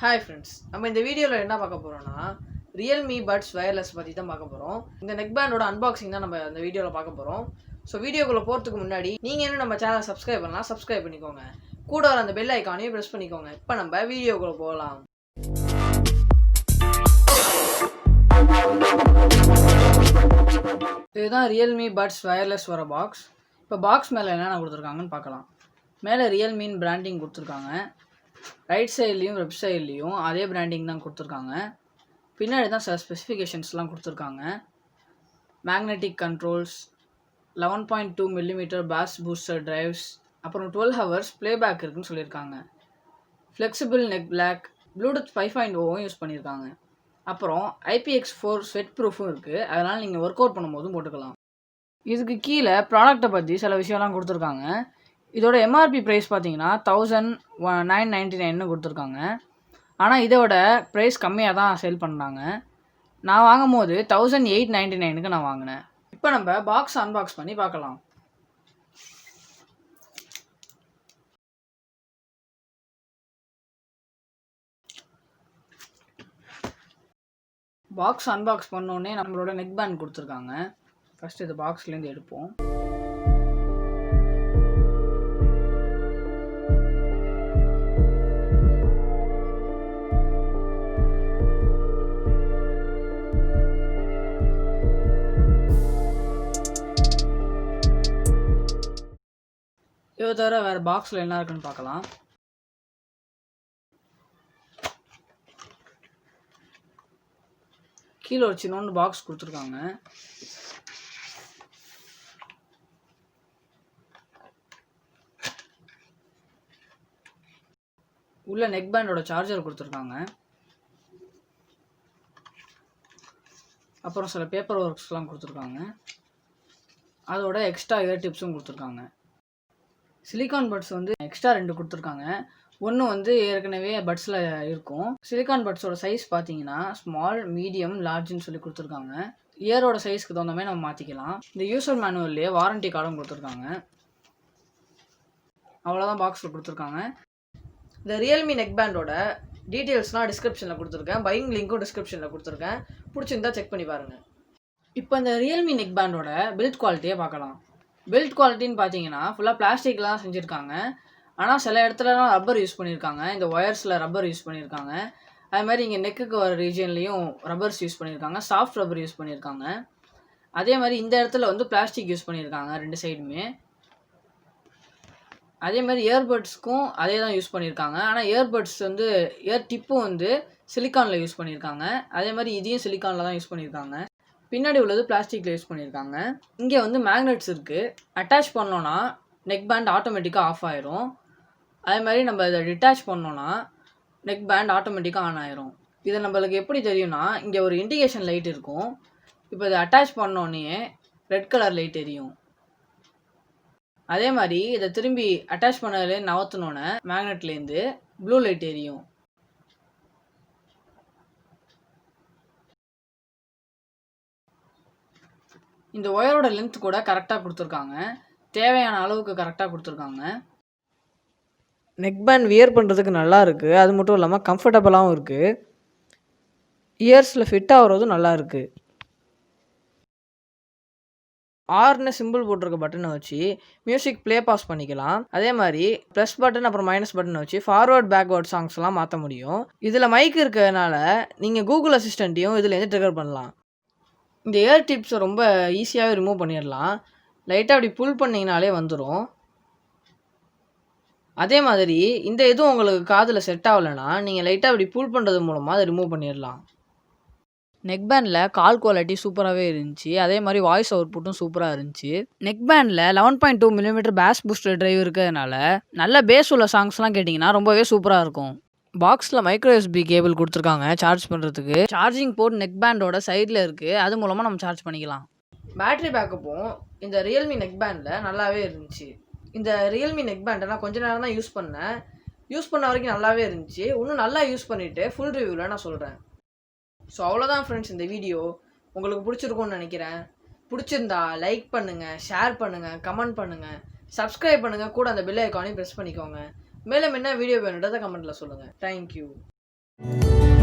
Hi friends, நம்ம இந்த வீடியோல என்ன பார்க்க போறோம்னா Realme Buds Wireless பத்தி தான் பார்க்க போறோம். இந்த neck band ஓட unboxing தான் நம்ம இந்த வீடியோல பார்க்க போறோம். சோ வீடியோக்குள்ள போறதுக்கு முன்னாடி நீங்க இன்னும் நம்ம சேனலை சப்ஸ்கிரைப் பண்ணலாம், சப்ஸ்கிரைப் பண்ணிக்கோங்க. கூட வர அந்த பெல் ஐகானையும் பிரஸ் பண்ணிக்கோங்க. இப்போ நம்ம வீடியோக்குள்ள போகலாம். இதுதான் Realme Buds Wireless வர பாக்ஸ். இப்போ பாக்ஸ் மேல என்னென்ன கொடுத்துருக்காங்கன்னு பார்க்கலாம். மேலே Realme பிராண்டிங் கொடுத்துருக்காங்க. ரைட் சைட்லேயும் லெஃப்ட் சைட்லேயும் அதே பிராண்டிங் தான் கொடுத்துருக்காங்க. பின்னாடி தான் சில ஸ்பெசிஃபிகேஷன்ஸ்லாம் கொடுத்துருக்காங்க. Magnetic controls, 11.2 mm bass booster drives, அப்புறம் 12 hours ப்ளேபேக் இருக்குன்னு சொல்லியிருக்காங்க. Flexible neck block, Bluetooth 5.0 use பண்ணியிருக்காங்க. அப்புறம் IPX4 ஸ்வெட் ப்ரூஃபும் இருக்குது. அதனால் நீங்கள் ஒர்க் அவுட் பண்ணும்போதும் போட்டுக்கலாம். இதுக்கு கீழே ப்ராடக்ட்டை பற்றி சில விஷயம்லாம் கொடுத்துருக்காங்க. இதோட MRP ப்ரைஸ் பார்த்தீங்கன்னா 1999 கொடுத்துருக்காங்க. ஆனால் இதோட ப்ரைஸ் கம்மியாக தான் சேல் பண்ணுறாங்க. நான் வாங்கும் போது 1899 நான் வாங்கினேன். இப்போ நம்ம பாக்ஸ் அன்பாக்ஸ் பண்ணி பார்க்கலாம். பாக்ஸ் அன்பாக்ஸ் பண்ணோடனே நம்மளோட நெக் பேண்ட் கொடுத்துருக்காங்க. ஃபஸ்ட்டு இது பாக்ஸ்லேருந்து எடுப்போம். இதை தவிர வேறு பாக்ஸில் என்ன இருக்குன்னு பார்க்கலாம். கீழே ஒரு சின்னொன்று பாக்ஸ் கொடுத்துருக்காங்க. உள்ள நெக் பேண்டோட சார்ஜர் கொடுத்துருக்காங்க. அப்புறம் சில பேப்பர் ஒர்க்ஸ்லாம் கொடுத்துருக்காங்க. அதோட எக்ஸ்ட்ரா இயர் டிப்ஸும் கொடுத்துருக்காங்க. சிலிக்கான் பட்ஸ் வந்து எக்ஸ்ட்ரா 2 கொடுத்துருக்காங்க. ஒன்று ஏற்கனவே பட்ஸில் இருக்கும். சிலிக்கான் பட்ஸோட சைஸ் பார்த்தீங்கன்னா ஸ்மால், மீடியம், லார்ஜ்னு சொல்லி கொடுத்துருக்காங்க. இயரோட சைஸ்க்கு தகுந்த மாதிரி நம்ம மாற்றிக்கலாம். இந்த யூசர் மேனுவல்லையே வாரண்டி கார்டும் கொடுத்துருக்காங்க. அவ்வளோதான் பாக்ஸில் கொடுத்துருக்காங்க. இந்த ரியல்மி நெக் பேண்டோட டீட்டெயில்ஸ்லாம் டிஸ்கிரிப்ஷனில் கொடுத்துருக்கேன். பையிங் லிங்க்கும் டிஸ்கிரிப்ஷனில் கொடுத்துருக்கேன். பிடிச்சிருந்தா செக் பண்ணி பாருங்கள். இப்போ இந்த ரியல்மி நெக் பேண்டோட பில்ட் குவாலிட்டியை பார்க்கலாம். பில்ட் குவாலிட்டின்னு பார்த்தீங்கன்னா ஃபுல்லாக பிளாஸ்டிக்லாம் செஞ்சுருக்காங்க. ஆனால் சில இடத்துலலாம் ரப்பர் யூஸ் பண்ணியிருக்காங்க. இந்த ஒயர்ஸில் ரப்பர் யூஸ் பண்ணியிருக்காங்க. அது மாதிரி இங்கே நெக்குக்கு வர ரீஜன்லேயும் ரப்பர்ஸ் யூஸ் பண்ணியிருக்காங்க. சாஃப்ட் ரப்பர் யூஸ் பண்ணியிருக்காங்க. அதே மாதிரி இந்த இடத்துல பிளாஸ்டிக் யூஸ் பண்ணியிருக்காங்க 2 சைடுமே. அதே மாதிரி இயர்பட்ஸ்க்கும் அதே தான் யூஸ் பண்ணியிருக்காங்க. ஆனால் இயர்பட்ஸ் இயர் டிப்பும் சிலிக்கானில் யூஸ் பண்ணியிருக்காங்க. அதே மாதிரி இதையும் சிலிக்கானில் தான் யூஸ் பண்ணியிருக்காங்க. பின்னாடி உள்ளது பிளாஸ்டிக்கில் யூஸ் பண்ணியிருக்காங்க. இங்கே மேக்னெட்ஸ் இருக்குது. அட்டாச் பண்ணோன்னா நெக் பேண்ட் ஆட்டோமேட்டிக்காக ஆஃப் ஆயிரும். அதே மாதிரி நம்ம இதை டிட்டாச் பண்ணோன்னா நெக் பேண்ட் ஆட்டோமேட்டிக்காக ஆன் ஆயிரும். இதை நம்மளுக்கு எப்படி தெரியும்னா இங்கே ஒரு இண்டிகேஷன் லைட் இருக்கும். இப்போ இதை அட்டாச் பண்ணோன்னே ரெட் கலர் லைட் எரியும். அதே மாதிரி இதை திரும்பி அட்டாச் பண்ணதுலே நவத்தினோன்னே மேக்னெட்லேருந்து ப்ளூ லைட் எரியும். இந்த ஒயரோட லென்த் கூட கரெக்டாக கொடுத்துருக்காங்க. தேவையான அளவுக்கு கரெக்டாக கொடுத்துருக்காங்க. நெக் பேண்ட் வியர் பண்ணுறதுக்கு நல்லா இருக்குது. அது மட்டும் இல்லாமல் கம்ஃபர்டபுளாகவும் இருக்குது. இயர்ஸில் ஃபிட் ஆகிறதும் நல்லா இருக்குது. ஆர்னு சிம்பிள் போட்டிருக்க பட்டனை வச்சு மியூசிக் ப்ளே பாஸ் பண்ணிக்கலாம். அதே மாதிரி ப்ளஸ் பட்டன் அப்புறம் மைனஸ் பட்டனை வச்சு ஃபார்வர்ட் பேக்வர்ட் சாங்ஸ்லாம் மாற்ற முடியும். இதில் மைக் இருக்கிறதுனால நீங்கள் கூகுள் அசிஸ்டண்ட்டையும் இதுலேருந்து ட்ரிகர் பண்ணலாம். இந்த இயர் டிப்ஸை ரொம்ப ஈஸியாகவே ரிமூவ் பண்ணிடலாம். லைட்டாக அப்படி புல் பண்ணிங்கனாலே வந்துடும். அதே மாதிரி இந்த இதுவும் உங்களுக்கு காதில் செட் ஆகலைன்னா நீங்கள் லைட்டாக அப்படி புல் பண்ணுறது மூலமாக அதை ரிமூவ் பண்ணிடலாம். நெக் பேண்டில் கால் குவாலிட்டி சூப்பராகவே இருந்துச்சு. அதே மாதிரி வாய்ஸ் அவுட்புட்டும் சூப்பராக இருந்துச்சு. நெக் பேண்டில் 11.2 mm பேஸ் பூஸ்டர் டிரைவ் இருக்கிறதுனால நல்ல பேஸ் உள்ள சாங்ஸ்லாம் கேட்டிங்கன்னா ரொம்பவே சூப்பராக இருக்கும். பாக்ஸில் மைக்ரோ USB கேபிள் கொடுத்துருக்காங்க சார்ஜ் பண்ணுறதுக்கு. சார்ஜிங் போர்ட் நெக் பேண்டோட சைடில் இருக்குது. அது மூலமாக நம்ம சார்ஜ் பண்ணிக்கலாம். பேட்டரி பேக்கப்பும் இந்த ரியல்மி நெக் பேண்டில் நல்லாவே இருந்துச்சு. இந்த ரியல்மி நெக் பேண்டை நான் கொஞ்ச நேரம் தான் யூஸ் பண்ணேன். யூஸ் பண்ண வரைக்கும் நல்லாவே இருந்துச்சு. இன்னும் நல்லா யூஸ் பண்ணிவிட்டு ஃபுல் ரிவ்யூவில் நான் சொல்கிறேன். ஸோ அவ்வளோதான் ஃப்ரெண்ட்ஸ், இந்த வீடியோ உங்களுக்கு பிடிச்சிருக்கும்னு நினைக்கிறேன். பிடிச்சிருந்தா லைக் பண்ணுங்கள், ஷேர் பண்ணுங்கள், கமெண்ட் பண்ணுங்கள், சப்ஸ்கிரைப் பண்ணுங்கள். கூட அந்த பெல் ஐக்கானையும் ப்ரெஸ் பண்ணிக்கோங்க. மேலும் என்ன வீடியோ வேணுன்றதை கமெண்ட்டில் சொல்லுங்கள். தேங்க்யூ. you